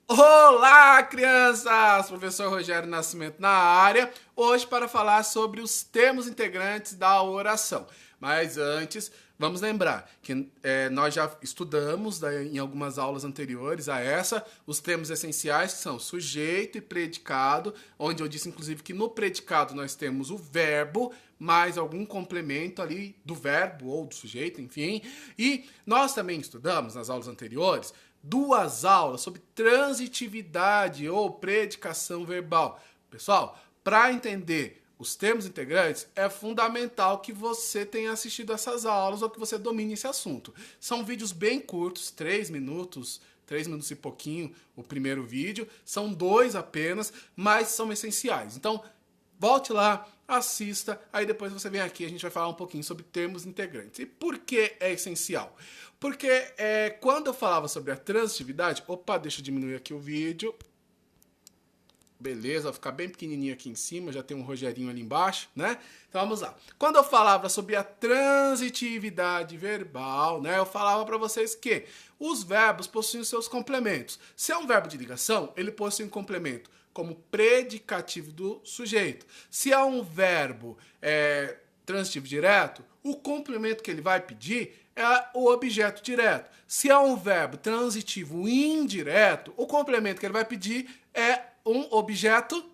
Olá, crianças! Professor Rogério Nascimento na área, hoje para falar sobre os termos integrantes da oração. Mas antes, vamos lembrar que nós já estudamos em algumas aulas anteriores a essa os termos essenciais, que são sujeito e predicado, onde eu disse inclusive que no predicado nós temos o verbo, mais algum complemento ali do verbo ou do sujeito, enfim. E nós também estudamos nas aulas anteriores duas aulas sobre transitividade ou predicação verbal. Pessoal, para entender os termos integrantes, é fundamental que você tenha assistido essas aulas ou que você domine esse assunto. São vídeos bem curtos, 3 minutos e pouquinho o primeiro vídeo. São 2 apenas, mas são essenciais. Então, volte lá, assista, aí depois você vem aqui e a gente vai falar um pouquinho sobre termos integrantes. E por que é essencial? Porque quando eu falava sobre a transitividade... Opa, deixa eu diminuir aqui o vídeo. Beleza, vai ficar bem pequenininho aqui em cima, já tem um Rogerinho ali embaixo, né? Então vamos lá. Quando eu falava sobre a transitividade verbal, né? Eu falava para vocês que os verbos possuem seus complementos. Se é um verbo de ligação, ele possui um complemento como predicativo do sujeito. Se é um verbo transitivo direto, o complemento que ele vai pedir é o objeto direto. Se é um verbo transitivo indireto, o complemento que ele vai pedir é um objeto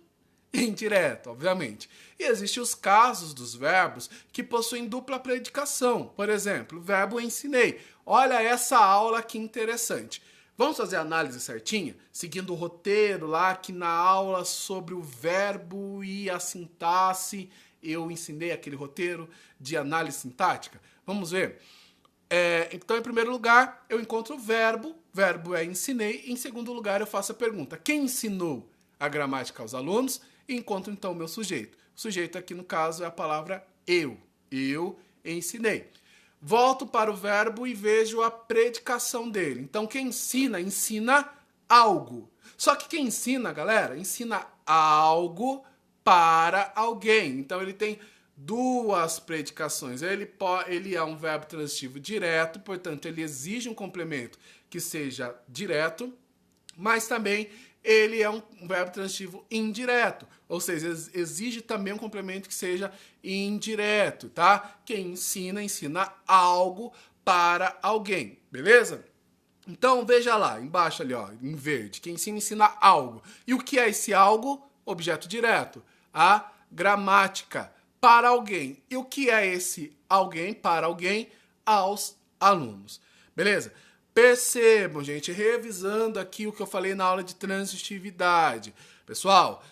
indireto, obviamente. E existem os casos dos verbos que possuem dupla predicação. Por exemplo, o verbo ensinei. Olha essa aula que interessante. Vamos fazer a análise certinha? Seguindo o roteiro lá, que na aula sobre o verbo e a sintaxe, eu ensinei aquele roteiro de análise sintática. Vamos ver? Então, em primeiro lugar, eu encontro o verbo é ensinei. Em segundo lugar, eu faço a pergunta: quem ensinou a gramática aos alunos? E encontro, então, o meu sujeito. O sujeito aqui, no caso, é a palavra eu. Eu ensinei. Volto para o verbo e vejo a predicação dele. Então, quem ensina, ensina algo. Só que quem ensina, galera, ensina algo para alguém. Então, ele tem duas predicações. Ele é um verbo transitivo direto, portanto, ele exige um complemento que seja direto, mas também ele é um verbo transitivo indireto, ou seja, exige também um complemento que seja indireto, tá? Quem ensina, ensina algo para alguém, beleza? Então, veja lá, embaixo ali, ó, em verde, quem ensina, ensina algo. E o que é esse algo? Objeto direto, a gramática, para alguém. E o que é esse alguém, para alguém? Aos alunos, beleza? Percebam, gente, revisando aqui o que eu falei na aula de transitividade. Pessoal,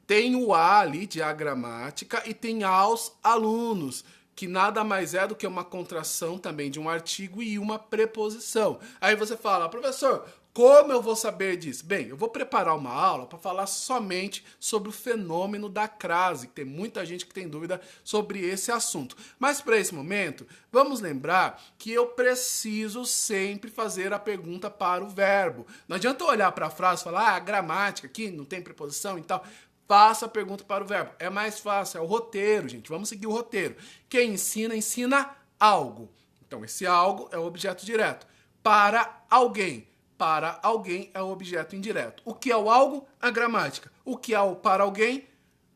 tem o a ali de a gramática e tem aos alunos, que nada mais é do que uma contração também de um artigo e uma preposição. Aí você fala: professor, como eu vou saber disso? Bem, eu vou preparar uma aula para falar somente sobre o fenômeno da crase, que tem muita gente que tem dúvida sobre esse assunto. Mas para esse momento, vamos lembrar que eu preciso sempre fazer a pergunta para o verbo. Não adianta eu olhar para a frase e falar: a gramática aqui não tem preposição e tal. Faça a pergunta para o verbo. É mais fácil, é o roteiro, gente. Vamos seguir o roteiro. Quem ensina, ensina algo. Então, esse algo é o objeto direto. Para alguém. Para alguém é o objeto indireto. O que é o algo? A gramática. O que é o para alguém?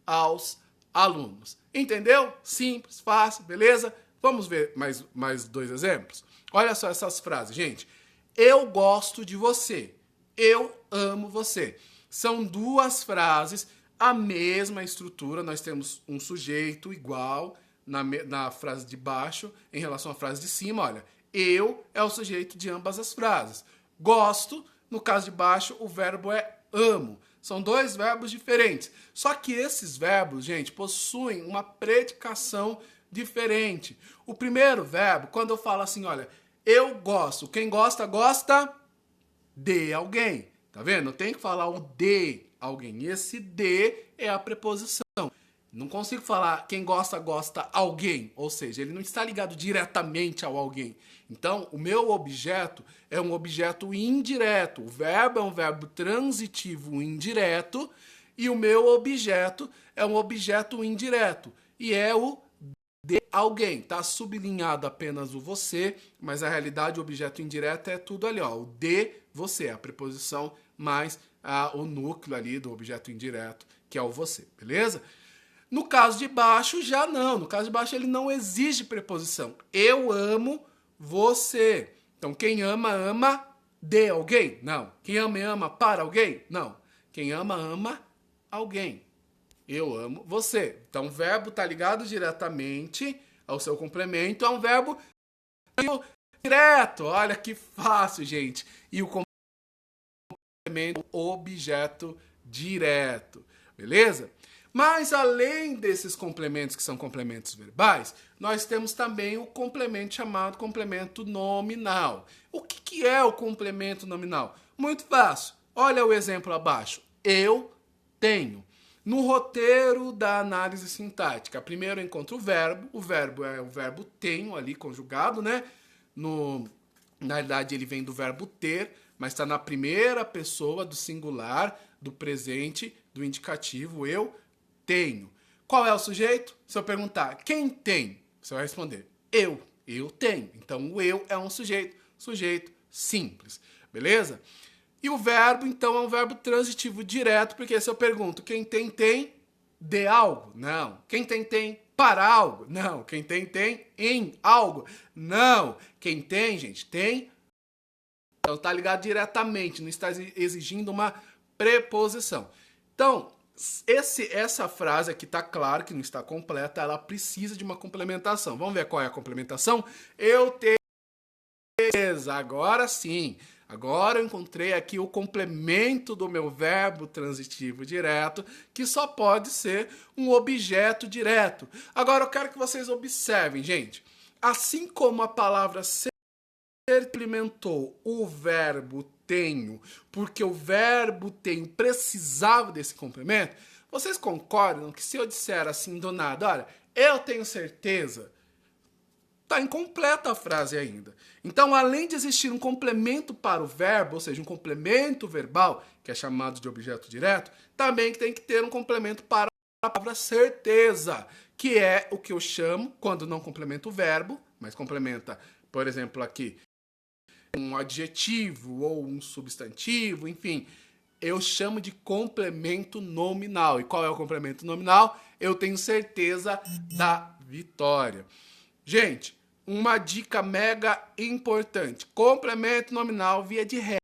Aos alunos. Entendeu? Simples, fácil, beleza? Vamos ver mais 2 exemplos? Olha só essas frases, gente. Eu gosto de você. Eu amo você. São 2 frases, a mesma estrutura. Nós temos um sujeito igual na frase de baixo em relação à frase de cima. Olha, eu é o sujeito de ambas as frases. Gosto, no caso de baixo, o verbo é amo. São 2 verbos diferentes. Só que esses verbos, gente, possuem uma predicação diferente. O primeiro verbo, quando eu falo assim, olha, eu gosto. Quem gosta, gosta de alguém. Tá vendo? Eu tenho que falar o de alguém. E esse de é a preposição. Não consigo falar quem gosta, gosta alguém. Ou seja, ele não está ligado diretamente ao alguém. Então, o meu objeto é um objeto indireto. O verbo é um verbo transitivo indireto. E o meu objeto é um objeto indireto. E é o de alguém. Tá sublinhado apenas o você, mas na realidade o objeto indireto é tudo ali, ó, o de você, a preposição mais o núcleo ali do objeto indireto, que é o você, beleza? No caso de baixo, já não. No caso de baixo, ele não exige preposição. Eu amo você. Então, quem ama, ama de alguém? Não. Quem ama, ama para alguém? Não. Quem ama, ama alguém. Eu amo você. Então, o verbo está ligado diretamente ao seu complemento. É um verbo direto. Olha que fácil, gente. E o complemento, objeto direto. Beleza? Mas, além desses complementos que são complementos verbais, nós temos também o complemento chamado complemento nominal. O que é o complemento nominal? Muito fácil. Olha o exemplo abaixo. Eu tenho. No roteiro da análise sintática, primeiro eu encontro o verbo é o verbo tenho ali conjugado, né? Na realidade ele vem do verbo ter, mas está na primeira pessoa do singular, do presente, do indicativo, eu tenho. Qual é o sujeito? Se eu perguntar, quem tem? Você vai responder, eu tenho. Então o eu é um sujeito simples, beleza? E o verbo, então, é um verbo transitivo direto, porque se eu pergunto quem tem, tem de algo? Não. Quem tem, tem para algo? Não. Quem tem, tem em algo? Não. Quem tem, gente, tem. Então, está ligado diretamente, não está exigindo uma preposição. Então, essa frase aqui está claro que não está completa, ela precisa de uma complementação. Vamos ver qual é a complementação? Eu tenho certeza, agora sim. Agora eu encontrei aqui o complemento do meu verbo transitivo direto, que só pode ser um objeto direto. Agora eu quero que vocês observem, gente. Assim como a palavra ser implementou o verbo tenho, porque o verbo tenho precisava desse complemento, vocês concordam que se eu disser assim do nada, olha, eu tenho certeza, está incompleta a frase ainda. Então, além de existir um complemento para o verbo, ou seja, um complemento verbal, que é chamado de objeto direto, também tem que ter um complemento para a palavra certeza, que é o que eu chamo, quando não complementa o verbo, mas complementa, por exemplo, aqui, um adjetivo ou um substantivo, enfim, eu chamo de complemento nominal. E qual é o complemento nominal? Eu tenho certeza da vitória. Gente, uma dica mega importante. Complemento nominal, via de regra,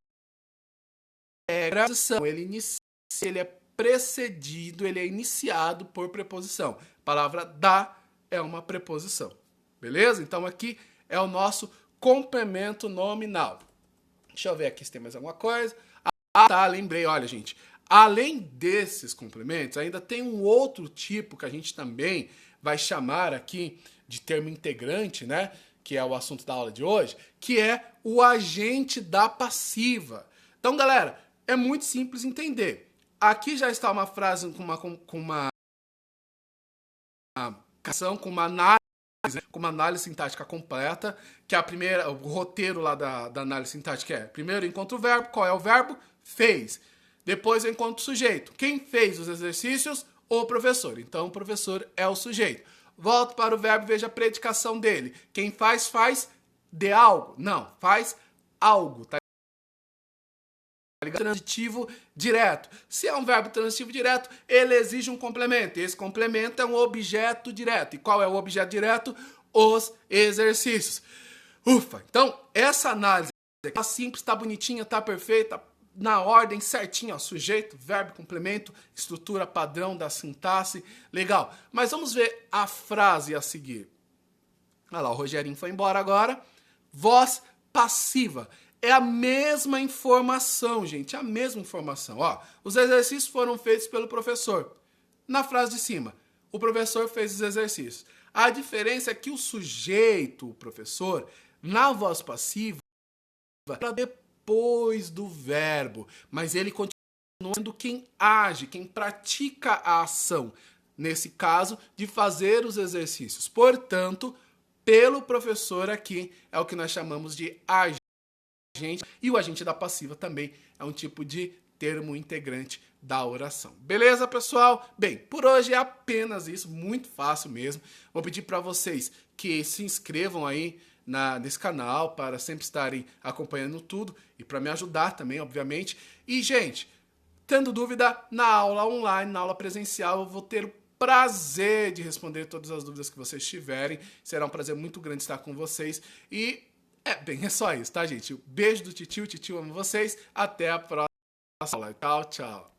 ele é precedido, ele é iniciado por preposição. A palavra da é uma preposição. Beleza? Então aqui é o nosso complemento nominal. Deixa eu ver aqui se tem mais alguma coisa. Ah, tá, lembrei. Olha, gente, além desses complementos, ainda tem um outro tipo que a gente também vai chamar aqui de termo integrante, né? Que é o assunto da aula de hoje, que é o agente da passiva. Então, galera, é muito simples entender. Aqui já está uma frase com uma análise sintática completa, que é a primeira, o roteiro lá da análise sintática é: primeiro eu encontro o verbo, qual é o verbo? Fez. Depois eu encontro o sujeito. Quem fez os exercícios? O professor. Então, o professor é o sujeito. Volto para o verbo e vejo a predicação dele. Quem faz, faz de algo? Não, faz algo, tá? Transitivo direto. Se é um verbo transitivo direto, ele exige um complemento. Esse complemento é um objeto direto. E qual é o objeto direto? Os exercícios. Ufa! Então, essa análise tá simples, tá bonitinha, tá perfeita, na ordem certinha, ó, sujeito, verbo, complemento, estrutura padrão da sintaxe, legal. Mas vamos ver a frase a seguir. Olha lá, o Rogerinho foi embora agora. Voz passiva. É a mesma informação, gente, a mesma informação. Ó, os exercícios foram feitos pelo professor. Na frase de cima, o professor fez os exercícios. A diferença é que o sujeito, o professor, na voz passiva, para depois do verbo, mas ele continua sendo quem age, quem pratica a ação, nesse caso, de fazer os exercícios. Portanto, pelo professor aqui, é o que nós chamamos de agente, e o agente da passiva também é um tipo de termo integrante da oração. Beleza, pessoal? Bem, por hoje é apenas isso, muito fácil mesmo. Vou pedir para vocês que se inscrevam aí nesse canal para sempre estarem acompanhando tudo e para me ajudar também, obviamente. E, gente, tendo dúvida, na aula online, na aula presencial, eu vou ter o prazer de responder todas as dúvidas que vocês tiverem. Será um prazer muito grande estar com vocês. E, é só isso, tá, gente? Beijo do Titio, Titio ama vocês. Até a próxima aula. Tchau, tchau.